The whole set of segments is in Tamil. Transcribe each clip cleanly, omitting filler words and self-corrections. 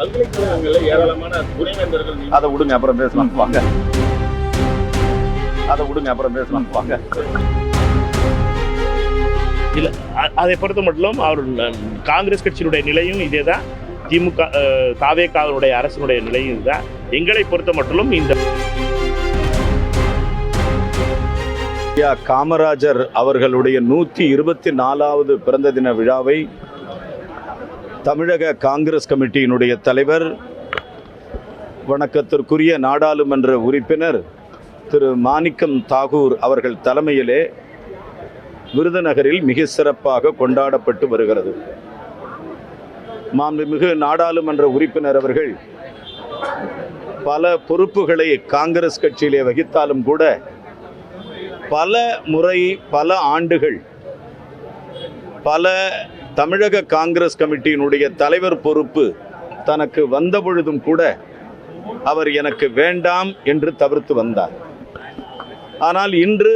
பல்கலைக்கழகங்களில் ஏராளமான துணைவேந்தர்கள். அதை விடுங்க, அப்புறம் பேசலாம் வாங்க. அதை விடுங்க, அப்புறம் பேசலாம் வாங்க. இல்லை, அதை பொறுத்த மட்டும் அவர் காங்கிரஸ் கட்சியினுடைய நிலையும் இதே தான், திமுக தாவேகாவுடைய அரசினுடைய நிலையும் இதுதான். எங்களை பொறுத்த மட்டும் இந்த காமராஜர் அவர்களுடைய 124வது பிறந்த தின விழாவை தமிழக காங்கிரஸ் கமிட்டியினுடைய தலைவர், வணக்கத்திற்குரிய நாடாளுமன்ற உறுப்பினர் திரு மாணிக்கம் தாகூர் அவர்கள் தலைமையிலே விருதுநகரில் மிக சிறப்பாக கொண்டாடப்பட்டு வருகிறது. மாண்புமிகு நாடாளுமன்ற உறுப்பினர் அவர்கள் பல பொறுப்புகளை காங்கிரஸ் கட்சியிலே வகித்தாலும் கூட பல முறை, பல ஆண்டுகள், பல தமிழக காங்கிரஸ் கமிட்டியினுடைய தலைவர் பொறுப்பு தனக்கு வந்த பொழுதும் கூட அவர் எனக்கு வேண்டாம் என்று தவிர்த்து வந்தார். ஆனால் இன்று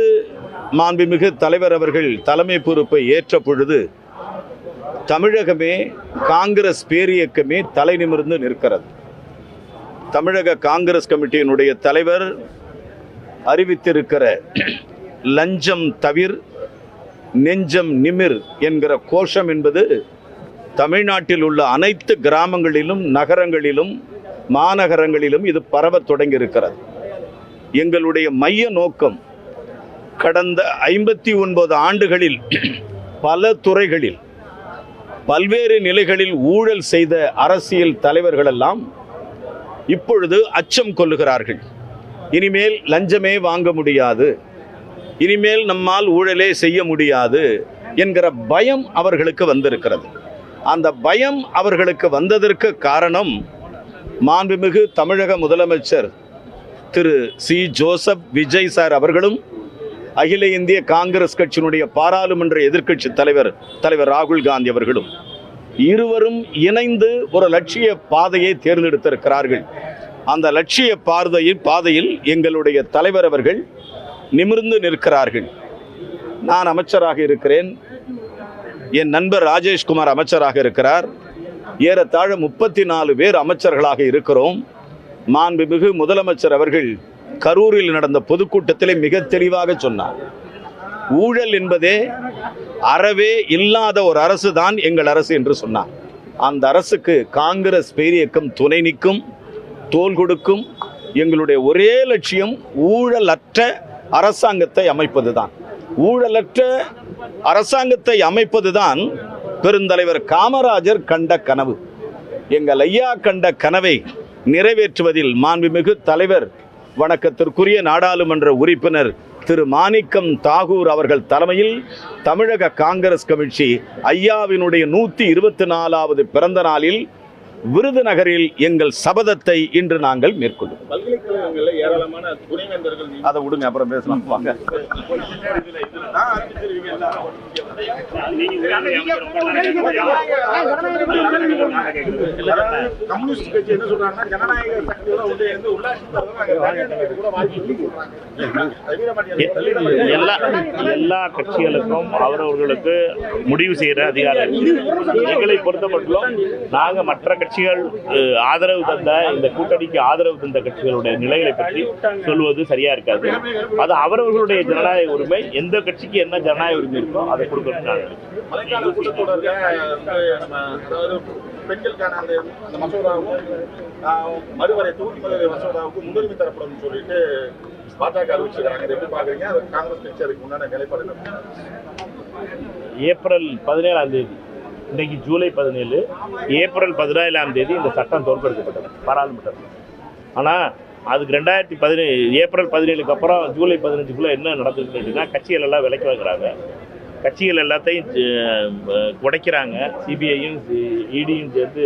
மாண்புமிகு தலைவர் அவர்கள் தலைமை பொறுப்பை ஏற்ற பொழுது தமிழகமே, காங்கிரஸ் பேரியக்கமே தலை நிமிர்ந்து நிற்கிறது. தமிழக காங்கிரஸ் கமிட்டியினுடைய தலைவர் அறிவித்திருக்கிற லஞ்சம் தவிர் நெஞ்சம் நிமிர் என்கிற கோஷம் என்பது தமிழ்நாட்டில் உள்ள அனைத்து கிராமங்களிலும், நகரங்களிலும், மாநகரங்களிலும் இது பரவத் தொடங்கி இருக்கிறது. எங்களுடைய மைய நோக்கம் கடந்த 59 ஆண்டுகளில் பல துறைகளில் பல்வேறு நிலைகளில் ஊழல் செய்த அரசியல் தலைவர்களெல்லாம் இப்பொழுது அச்சம் கொள்ளுகிறார்கள். இனிமேல் லஞ்சமே வாங்க முடியாது, இனிமேல் நம்மால் ஊழலே செய்ய முடியாது என்கிற பயம் அவர்களுக்கு வந்திருக்கிறது. அந்த பயம் அவர்களுக்கு வந்ததற்கு காரணம் மாண்புமிகு தமிழக முதலமைச்சர் திரு சி. ஜோசப் விஜய் சார் அவர்களும் அகில இந்திய காங்கிரஸ் கட்சியினுடைய பாராளுமன்ற எதிர்க்கட்சி தலைவர் ராகுல் காந்தி அவர்களும் இருவரும் இணைந்து ஒரு லட்சிய பாதையை தேர்ந்தெடுத்திருக்கிறார்கள். அந்த லட்சிய பாதையில் எங்களுடைய தலைவர் அவர்கள் நிமிர்ந்து நிற்கிறார்கள். நான் அமைச்சராக இருக்கிறேன், என் நண்பர் ராஜேஷ்குமார் அமைச்சராக இருக்கிறார், ஏறத்தாழ 34 பேர் அமைச்சர்களாக இருக்கிறோம். மாண்புமிகு முதலமைச்சர் அவர்கள் கரூரில் நடந்த பொதுக்கூட்டத்திலே மிக தெளிவாக சொன்னார், ஊழல் என்பதே அறவே இல்லாத ஒரு அரசு தான் எங்கள் அரசு என்று சொன்னார். அந்த அரசுக்கு காங்கிரஸ் பேரியக்கம் துணை நிற்கும், தோள் கொடுக்கும். எங்களுடைய ஒரே லட்சியம் ஊழலற்ற அரசாங்கத்தை அமைப்பதுதான். ஊழலற்ற அரசாங்கத்தை அமைப்பதுதான் பெருந்தலைவர் காமராஜர் கண்ட கனவு. எங்கள் ஐயா கண்ட கனவை நிறைவேற்றுவதில் மாண்புமிகு தலைவர், வணக்கத்திற்குரிய நாடாளுமன்ற உறுப்பினர் திரு மாணிக்கம் தாகூர் அவர்கள் தலைமையில் தமிழக காங்கிரஸ் கமிட்டி ஐயாவினுடைய 124வது பிறந்த நாளில் விருதுநகரில் எங்கள் சபதத்தை இன்று நாங்கள் மேற்கொள்ளும். பல்கலைக்கழகங்களில் ஏராளமான துணைவேந்தர்கள். அதை விடுங்க, அப்புறம் பேசலாம் வாங்க. கம்யூனிஸ்ட் கட்சி என்ன சொல்றாங்கன்னா, ஜனநாயக சக்தியோட எல்லா கட்சிகளுக்கும் அவரவர்களுக்கு முடிவு செய்யற அதிகாரம். எங்களை பொறுத்த மட்டும் நாங்கள் மற்ற கட்சிகள் ஆதரவு தந்த, இந்த கூட்டணிக்கு ஆதரவு தந்த கட்சிகளுடைய நிலைகளை பற்றி சொல்வது சரியா இருக்காது. அது அவரவர்களுடைய ஜனநாயக உரிமை. எந்த கட்சிக்கு என்ன ஜனநாயக உரிமை இருக்கோ அதை கொடுக்கணும். பெண்களுக்கான அந்த மசோதாவும் மறுவரை தொகுதி மசோதாவுக்கு முன்னுரிமை தரப்படும் சொல்லிட்டு பாஜக அறிவிச்சிருக்காங்க. எப்படி பாக்குறீங்க? காங்கிரஸ் கட்சி அதுக்கு முன்னாடி நிலைப்பாடு. ஏப்ரல் 17ஆம் தேதி, இன்றைக்கு ஜூலை 17, ஏப்ரல் 17ஆம் தேதி இந்த சட்டம் தோற்கடிக்கப்பட்டது பாராளுமன்றம். ஆனால் அதுக்கு 2017 ஏப்ரல் 17க்கு அப்புறம் ஜூலை 15க்குள்ளே என்ன நடந்துருக்கு அப்படின்னா, கட்சிகள் எல்லாம் விலைக்கு வாங்குறாங்க, கட்சிகள் எல்லாத்தையும் உடைக்கிறாங்க. சிபிஐயும் இடியும் சேர்ந்து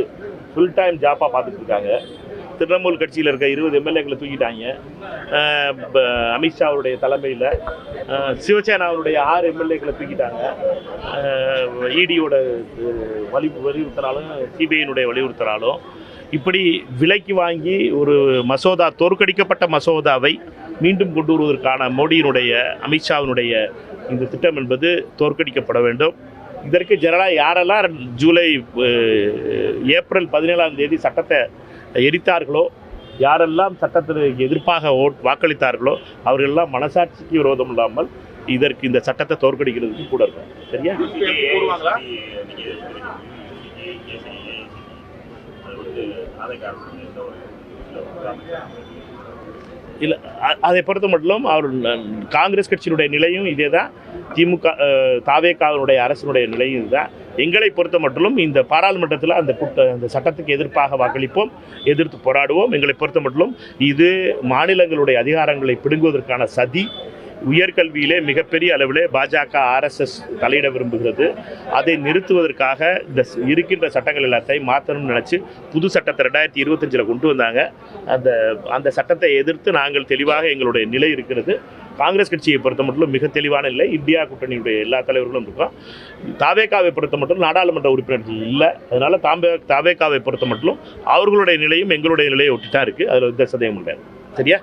ஃபுல் டைம் ஜாப்பாக பார்த்துட்டு இருக்காங்க. திரிணாமுல் கட்சியில் இருக்க 20 எம்எல்ஏக்களை தூக்கிட்டாங்க. அமித்ஷாவுடைய தலைமையில் சிவசேனாவுடைய 6 எம்எல்ஏக்களை தூக்கிட்டாங்க. இடியோட வலியுறுத்தினாலும் சிபிஐனுடைய வலியுறுத்தினாலும் இப்படி விலைக்கு வாங்கி ஒரு மசோதா, தோற்கடிக்கப்பட்ட மசோதாவை மீண்டும் கொண்டு வருவதற்கான மோடியினுடைய, அமித்ஷாவினுடைய இந்த திட்டம் என்பது தோற்கடிக்கப்பட வேண்டும். இதற்கு ஜனநாயக யாரெல்லாம் ஏப்ரல் 17ஆம் தேதி சட்டத்தை எரித்தார்களோ, யாரெல்லாம் சட்டத்திற்கு எதிர்ப்பாக வாக்களித்தார்களோ அவர்களெல்லாம் மனசாட்சிக்கு விரோதம் இல்லாமல் இதற்கு இந்த சட்டத்தை தோற்கடிக்கிறதுக்கு கூட இருக்கும். சரியா? போடுவாங்களா? இல்லை, அதை பொறுத்த மட்டும் அவர் காங்கிரஸ் கட்சியினுடைய நிலையும் இதே தான், திமுக தாவேகாவினுடைய அரசினுடைய நிலையும் இதுதான். எங்களை பொறுத்த மட்டும் இந்த பாராளுமன்றத்தில் அந்த சட்டத்துக்கு எதிர்ப்பாக வாக்களிப்போம், எதிர்த்து போராடுவோம். எங்களை பொறுத்த மட்டும் இது மாநிலங்களுடைய அதிகாரங்களை பிடுங்குவதற்கான சதி. உயர்கல்வியிலே மிகப்பெரிய அளவிலே பாஜக RSS தலையிட விரும்புகிறது. அதை நிறுத்துவதற்காக இந்த இருக்கின்ற சட்டங்கள் எல்லாத்தையும் மாற்றணும்னு நினச்சி புது சட்டத்தை 2025 கொண்டு வந்தாங்க. அந்த சட்டத்தை எதிர்த்து நாங்கள் தெளிவாக எங்களுடைய நிலை இருக்கிறது. காங்கிரஸ் கட்சியை பொறுத்த மட்டும் மிக தெளிவான இல்லை. இந்தியா கூட்டணியுடைய எல்லா தலைவர்களும் இருக்கோம். தாவேகாவை பொறுத்த மட்டும் நாடாளுமன்ற உறுப்பினர்கள் இல்லை. அதனால் தாவேகாவை பொறுத்த மட்டும் அவர்களுடைய நிலையும் எங்களுடைய நிலையை ஒட்டி தான் இருக்குது. அதில் எந்த சந்தேகமும் இல்லை. சரியா?